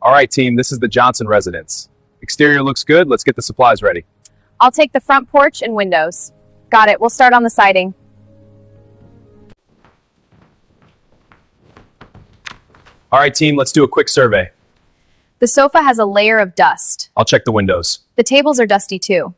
All right, team, this is the Johnson residence. Exterior looks good. Let's get the supplies ready. I'll take the front porch and windows. Got it. We'll start on the siding. All right, team, let's do a quick survey. The sofa has a layer of dust. I'll check the windows. The tables are dusty too.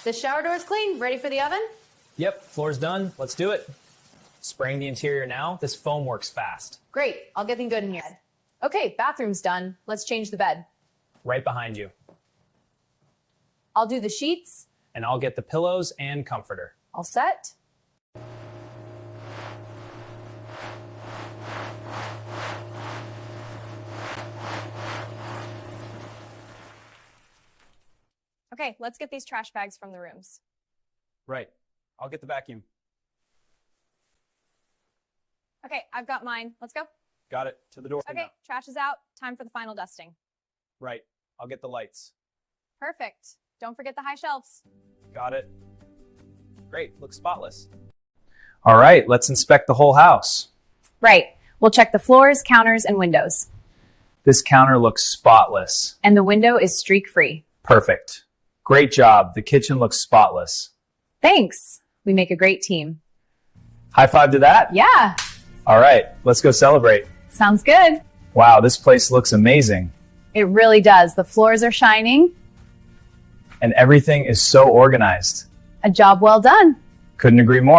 The shower door's clean. Ready for the oven? Yep, floor's done. Let's do it. Spraying the interior now. This foam works fast. Great. I'll get them good in here. Okay, bathroom's done. Let's change the bed. Right behind you. I'll do the sheets. And I'll get the pillows and comforter. All set. Okay, let's get these trash bags from the rooms. Right. I'll get the vacuum. Okay, I've got mine. Let's go. Got it. To the door. Okay, trash is out. Time for the final dusting. Right. I'll get the lights. Perfect. Don't forget the high shelves. Got it. Great. Looks spotless. All right. Let's inspect the whole house. Right. We'll check the floors, counters, and windows. This counter looks spotless. And the window is streak-free. Perfect. Great job. The kitchen looks spotless. Thanks. We make a great team. High five to that. Yeah. All right. Let's go celebrate. Sounds good. Wow. This place looks amazing. It really does. The floors are shining. And everything is so organized. A job well done. Couldn't agree more.